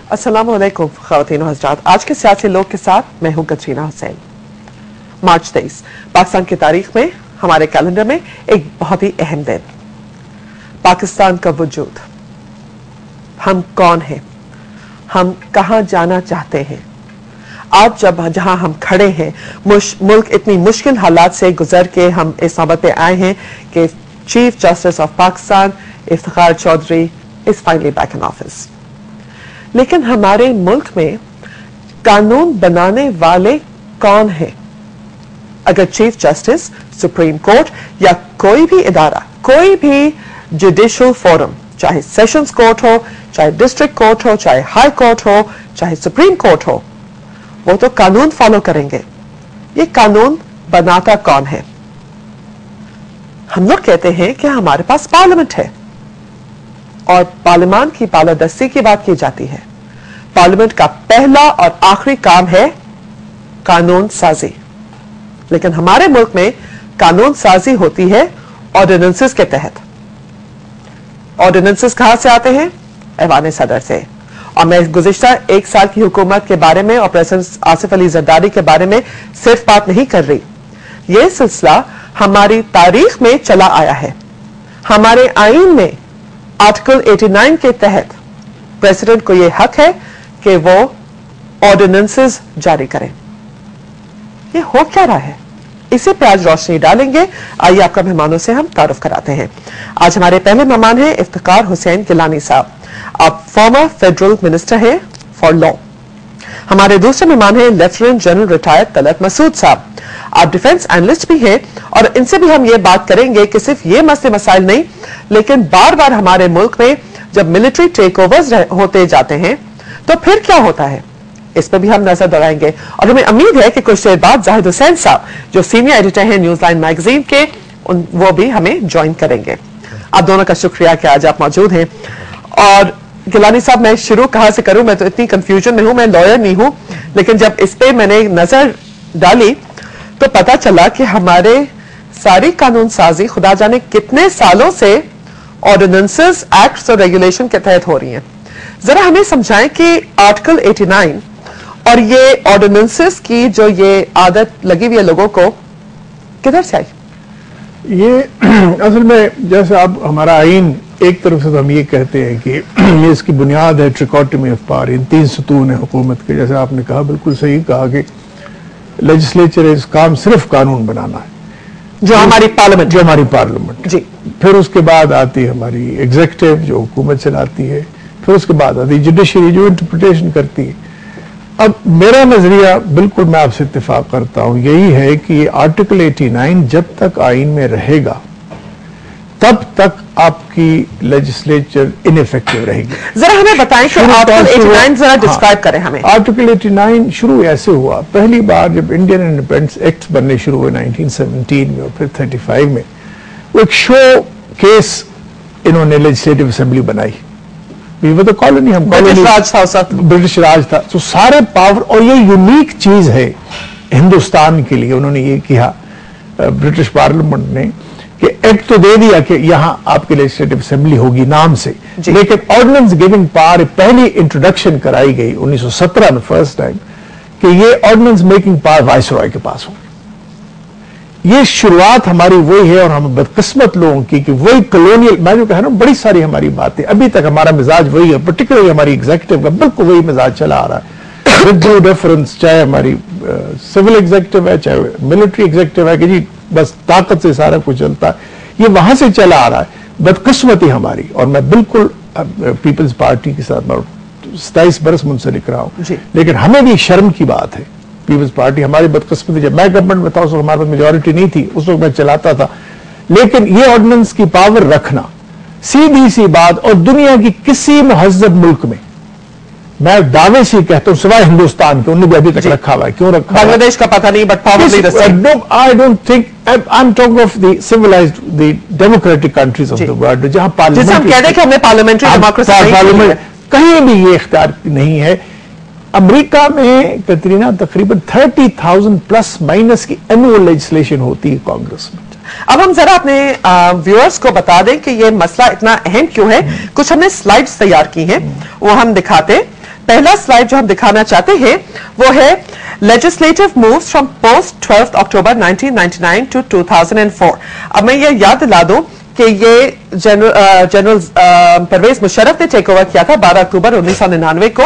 अस्सलाम वालेकुम ख़वातीन और हज़रात। आज के सियासी लोग के साथ मैं हूं कतरीना हुसैन। मार्च 23 पाकिस्तान की तारीख में, हमारे कैलेंडर में एक बहुत ही अहम दिन। पाकिस्तान का वजूद, हम कौन हैं, हम कहां जाना चाहते हैं। आज जब जहां हम खड़े हैं, मुल्क इतनी मुश्किल हालात से गुजर के हम इस नौबत पे आए हैं कि chief justice of Pakistan Iftikhar Chaudhry is finally back in office. लेकिन हमारे मुल्क में कानून बनाने वाले कौन हैं? अगर चीफ जस्टिस, सुप्रीम कोर्ट या कोई भी इदारा, कोई भी जुडिशल फोरम, चाहे सेशंस कोर्ट हो, चाहे डिस्ट्रिक्ट कोर्ट हो, चाहे हाई कोर्ट हो, चाहे सुप्रीम कोर्ट हो, वो तो कानून फॉलो करेंगे। ये कानून बनाता कौन है? हम लोग कहते हैं कि हमारे पास पार्लियामेंट है और पार्लियामेंट की बालादस्ती की बात की जाती है। पार्लियामेंट का पहला और आखिरी काम है कानून साजी। लेकिन हमारे मुल्क में कानून साजी होती है ऑर्डिनेंसेस के तहत। ऑर्डिनेंसेस कहां से आते हैं? ऐवान सदर से। और मैं गुज़िश्ता एक साल की हुकूमत के बारे में और प्रेसिडेंट आसिफ अली जरदारी के बारे में सिर्फ बात नहीं कर रही। यह सिलसिला हमारी तारीख में चला आया है। हमारे आईन में आर्टिकल 89 के तहत प्रेसिडेंट को यह हक है कि वो ऑर्डिनेंसेस जारी करें। ये हो क्या रहा है, इसी पे आज रोशनी डालेंगे। आइए आपका मेहमानों से हम तारुफ कराते हैं। आज हमारे पहले मेहमान हैं इफ्तिखार हुसैन गिलानी साहब। आप फॉर्मर फेडरल मिनिस्टर हैं फॉर लॉ। हमारे दूसरे मेहमान हैं lieutenant general retired Talat Masood sahab. आप डिफेंस एनालिस्ट भी हैं और इनसे भी हम ये बात करेंगे कि सिर्फ ये मसले मसाइल नहीं, लेकिन बार बार हमारे मुल्क में जब मिलिट्री टेक ओवर्स होते जाते हैं तो फिर क्या होता है, इस पर भी हम नजर दौड़ाएंगे। और हमें उम्मीद है कि कुछ देर बाद जाहिद हुसैन साहब, जो सीनियर एडिटर हैं न्यूज लाइन मैगजीन के, वो भी हमें ज्वाइन करेंगे। आप दोनों का शुक्रिया कि आज आप मौजूद हैं। और गिलानी साहब, मैं शुरू कहां से करूं? मैं तो इतनी कंफ्यूजन में हूं, मैं लॉयर नहीं हूं, लेकिन जब इस पे मैंने नजर डाली तो पता चला कि हमारे सारी कानून साजी खुदा जाने कितने सालों से ऑर्डिनेंसेस, एक्ट्स और रेगुलेशन के तहत हो रही हैं। जरा हमें समझाएं कि आर्टिकल 89 और ये ऑर्डिनेंसेस की जो ये आदत लगी हुई है लोगों को, किधर से आई? ये असल में जैसे अब हमारा आइन, एक तरफ से तो हम ये कहते हैं कि ये इसकी बुनियाद है ट्रिकोटमी ऑफ पावर, इन 3 सतून है हुकूमत के। जैसे आपने कहा, बिल्कुल सही कहा कि लेजिस्लेचर इस काम सिर्फ कानून बनाना है, जो हमारी पार्लियामेंट जी। फिर उसके बाद आती है हमारी एग्जीक्यूटिव जो हुकूमत चलाती है, फिर उसके बाद आती है जुडिशरी जो इंटरप्रिटेशन करती है। अब मेरा नजरिया, बिल्कुल मैं आपसे इत्तेफाक करता हूं, यही है कि आर्टिकल 89 जब तक आइन में रहेगा तब तक आपकी लेजिस्लेचर इनइफेक्टिव रहेगी। जरा हमें बताएं कि आर्टिकल 89 जरा डिस्क्राइब करें हमें। आर्टिकल 89 शुरू ऐसे हुआ, पहली बार जब इंडियन इंडिपेंडेंस एक्ट बनने शुरू हुए 1917 में और फिर 35 में, वो एक शो केस इन्होंने लेजिस्लेटिव असेंबली बनाई। वो तो कॉलोनी, हम ब्रिटिश राज था, ब्रिटिश राज था, तो सारे पावर, और ये यूनिक चीज है हिंदुस्तान के लिए। उन्होंने ये किया ब्रिटिश पार्लियामेंट ने कि एक्ट तो दे दिया कि यहां आपकी लेजिस्लेटिव असेंबली होगी नाम से, लेकिन ऑर्डिनेंस गिविंग पावर पहली इंट्रोडक्शन कराई गई 1917 में फर्स्ट टाइम कि ये ऑर्डिनेंस मेकिंग पावर वाइसरॉय के पास होगी। ये शुरुआत हमारी वही है, और हम बदकिस्मत लोगों की कि वही कॉलोनियल, मैं जो कह रहा हूं, बड़ी सारी हमारी बातें अभी तक हमारा मिजाज वही है, पर्टिकुलरली हमारी एग्जीक्यूटिव का बिल्कुल वही मिजाज चला आ रहा है विद ड्यू डिफरेंस, चाहे हमारी सिविल एग्जीक्यूटिव है, चाहे मिलिट्री एग्जीक्यूटिव है, कि जी बस ताकत से सारा कुछ चलता है, ये वहां से चला आ रहा है। बदकिस्मती हमारी, और मैं बिल्कुल पीपल्स पार्टी के साथ 27 बरस मुंसलिक रहा हूं, लेकिन हमें भी शर्म की बात है। पीपल्स पार्टी हमारी बदकिस्मती, जब मैं गवर्नमेंट में था उस वक्त हमारे पास मेजोरिटी नहीं थी, उस वक्त मैं चलाता था, लेकिन ये ऑर्डिनेंस की पावर रखना, सीधी सी बात, और दुनिया की किसी महज़ब मुल्क में, मैं दावे से कहता हूं सिवाय हिंदुस्तान के, उन्होंने भी अभी तक रखा हुआ है। क्यों रखा? बांग्लादेश का पता नहीं, but I don't think, I am talking of the civilised, the democratic countries of the world, जहां पार्लियामेंट, हम कहते हैं कि हमने पार्लियामेंट्री डेमोक्रेसी, कहीं भी ये इख्तियार नहीं है। अमेरिका में कतरीना तकरीबन 30,000 प्लस माइनस की एनुअल लेजिस्लेशन होती है कांग्रेस में। अब हम जरा अपने व्यूअर्स को बता दें कि ये मसला इतना अहम क्यों है। कुछ हमने स्लाइड्स तैयार की हैं, वो हम दिखाते पहला स्लाइड जो हम दिखाना चाहते हैं वो है legislative moves from post 12 October 1999 to 2004। अब मैं ये याद दिला दूं कि ये जनरल परवेज मुशर्रफ ने टेक ओवर किया था 12 अक्टूबर 1999 को।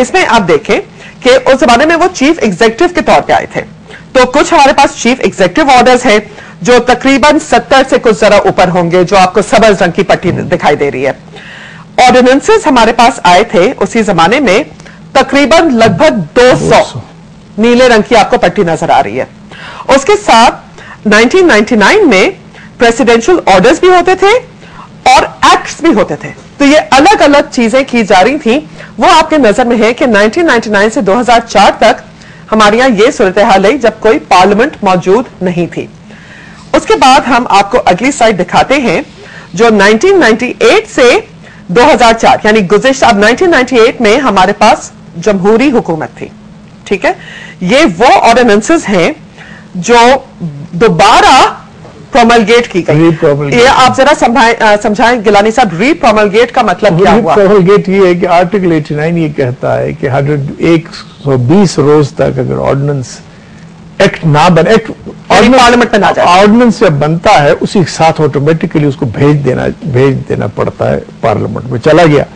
इसमें आप देखें कि उस जमाने में वो चीफ एग्जीक्यूटिव के तौर पे आए थे। तो कुछ हमारे पास चीफ एग्जीक्यूटिव ऑर्डर्स है जो तकरीबन 70 से कुछ जरा ऊपर होंगे, जो आपको सब्ज रंग की पट्टी दिखाई दे रही है। ऑर्डिनेंसेस हमारे पास आए थे उसी जमाने में तकरीबन लगभग 200 नीले रंग की आपको पट्टी नजर आ रही है। उसके साथ 1999 में प्रेसिडेंशियल ऑर्डर्स भी होते थे और एक्ट्स भी होते थे। तो ये अलग अलग चीजें की जा रही थी। वो आपके नजर में है कि 1999 से 2004 तक हमारे यहां ये सूरत हाल है जब कोई पार्लियामेंट मौजूद नहीं थी। उसके बाद हम आपको अगली स्लाइड दिखाते हैं जो 1998 से 2004 यानी गुज़िश्ता, अब 1998 में हमारे पास जमहूरी हुकूमत थी, ठीक है। ये वो ऑर्डिनेंसेस हैं जो दोबारा प्रोमलगेट की गई। ये आप जरा समझाएं गिलानी साहब, रीप्रोमलगेट का मतलब क्या हुआ? प्रोमलगेट ये है कि आर्टिकल 89 ये कहता है कि 120 रोज तक अगर ऑर्डिनेंस एक्ट ना बने, एक्ट पार्लियामेंट में ना जाए, ऑर्डिनेंस जब बनता है उसी के साथ ऑटोमेटिकली उसको भेज देना पड़ता है, पार्लियामेंट में चला गया।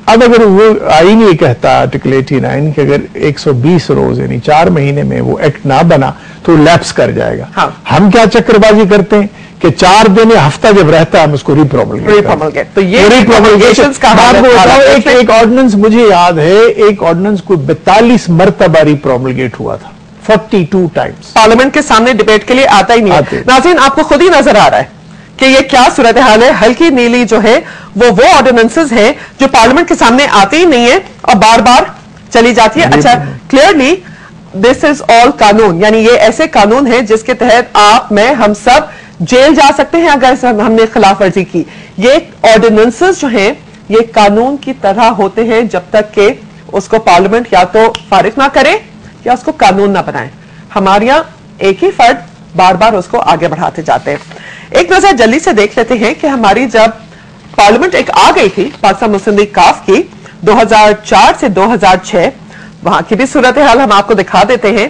अब अगर वो आईन ये कहता है आर्टिकल 89 कि अगर 120 रोज यानी 4 महीने में वो एक्ट ना बना तो लैप्स कर जाएगा। हाँ। हम क्या चक्करबाजी करते हैं कि 4 दिन या हफ्ता जब रहता है हम उसको रीप्रोमलगेट। तो ये रीप्रोमलगेशन का एक ऑर्डिनेंस मुझे याद है, एक ऑर्डिनेंस को 42 मरतबा रीप्रोमलगेट हुआ था, 42 टाइम्स। पार्लियामेंट के सामने डिबेट के लिए आता ही नहीं है। नाज़रीन, आपको खुद ही नजर आ रहा है कि ये क्या सूरत हाल है। हल्की नीली जो है वो ऑर्डिनेंसेस हैं जो पार्लियामेंट के सामने आते ही नहीं है और बार बार चली जाती है। अच्छा, क्लियरली दिस इज ऑल कानून, यानी ये ऐसे कानून है जिसके तहत आप, मैं, हम सब जेल जा सकते हैं अगर हमने खिलाफ वर्जी की। ये ऑर्डिनेंसेस जो हैं ये कानून की तरह होते हैं जब तक कि उसको पार्लियामेंट या तो फारिग ना करे या उसको कानून ना बनाए। हमारे यहां एक ही फर्द बार बार उसको आगे बढ़ाते जाते हैं। एक नजर जल्दी से देख लेते हैं कि हमारी जब पार्लियामेंट एक आ गई थी पाकिस्तान मुस्लिम लीग काफ की 2004 से 2006, वहां की भी सूरत हाल हम आपको दिखा देते हैं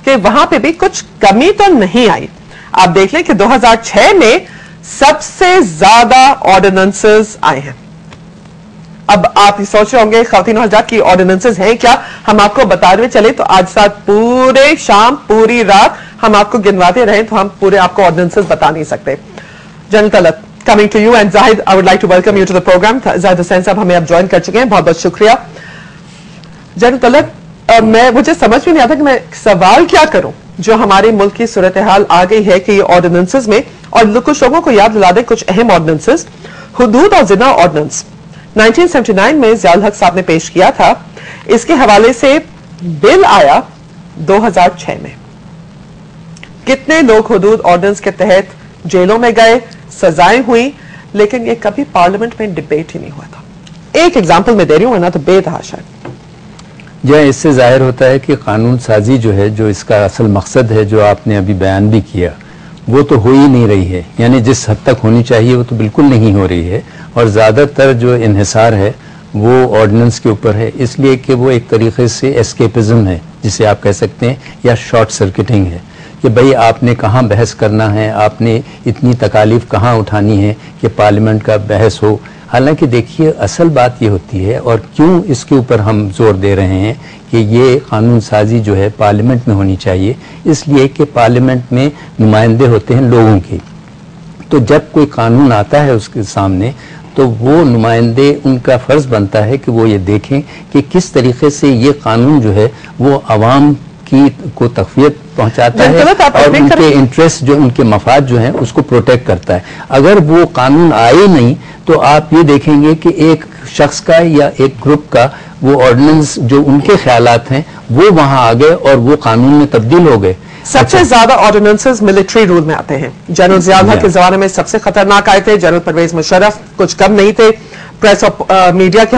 कि वहां पे भी कुछ कमी तो नहीं आई। आप देख लें कि 2006 में सबसे ज्यादा ऑर्डिनेंसेस आए हैं। अब आप ये सोच रहे होंगे ख़वातीन और हज़रात की ऑर्डिनेंसेस हैं क्या, हम आपको बताते हुए चले तो आज साथ पूरे शाम पूरी रात हम आपको गिनवाते रहे तो हम पूरे आपको ऑर्डिनेंसेस बता नहीं सकते। General Talat, coming to you and Zahid, I would like to welcome you to the programme. Zahid Hussain sahab हमें अब ज्वाइन कर चुके हैं, बहुत बहुत शुक्रिया। जनरल तलत, मुझे समझ में नहीं आता कि मैं सवाल क्या करूं जो हमारे मुल्क की सूरत हाल आ गई है कि ये ऑर्डिनेंसेस में, और कुछ लोगों को याद दिला दें कुछ अहम ऑर्डिनेंसेस। हुदूद और जिना ऑर्डिनेंस 1979 में ज़ियाउल हक साहब ने पेश किया था। इसके हवाले से बिल आया 2006 में। कितने लोग हुदूद ऑर्डिनेंस के तहत जेलों में गए, सजाएं हुई, लेकिन ये कभी पार्लियामेंट में डिबेट ही नहीं हुआ था। एक एग्जांपल मैं दे रही हूं, वरना तो बेतहाशा है। इससे जाहिर होता है कि कानून साजी जो है, जो इसका असल मकसद है, जो आपने अभी बयान भी किया, वो तो हो ही नहीं रही है। यानी जिस हद तक होनी चाहिए वो तो बिल्कुल नहीं हो रही है, और ज़्यादातर जो इन्हिसार है वो ऑर्डिनेंस के ऊपर है, इसलिए कि वो एक तरीके से एस्केपिज्म है जिसे आप कह सकते हैं, या शॉर्ट सर्किटिंग है कि भाई आपने कहाँ बहस करना है, आपने इतनी तकालीफ कहाँ उठानी है कि पार्लियामेंट का बहस हो। हालांकि देखिए असल बात ये होती है, और क्यों इसके ऊपर हम जोर दे रहे हैं कि ये कानून साजी जो है पार्लियामेंट में होनी चाहिए, इसलिए कि पार्लियामेंट में नुमाइंदे होते हैं लोगों के। तो जब कोई कानून आता है उसके सामने तो वो नुमाइंदे, उनका फर्ज बनता है कि वो ये देखें कि किस तरीके से ये कानून जो है वो अवाम को तकवीत पहुंचाता है और उनके इंटरेस्ट जो, उनके मफाद जो हैं उसको प्रोटेक्ट करता है। अगर वो कानून आए नहीं तो आप ये देखेंगे कि एक शख्स का या एक ग्रुप का वो ऑर्डिनेंस जो उनके ख्यालात हैं वो वहां आ गए और वो कानून में तब्दील हो गए। सबसे ज्यादा ऑर्डिनेंसेस मिलिट्री रूल में आते हैं। जनरल ज़ियाउल हक के जमाने में सबसे खतरनाक आए थे, जनरल परवेज मुशर्रफ कुछ कम नहीं थे, प्रेस और मीडिया के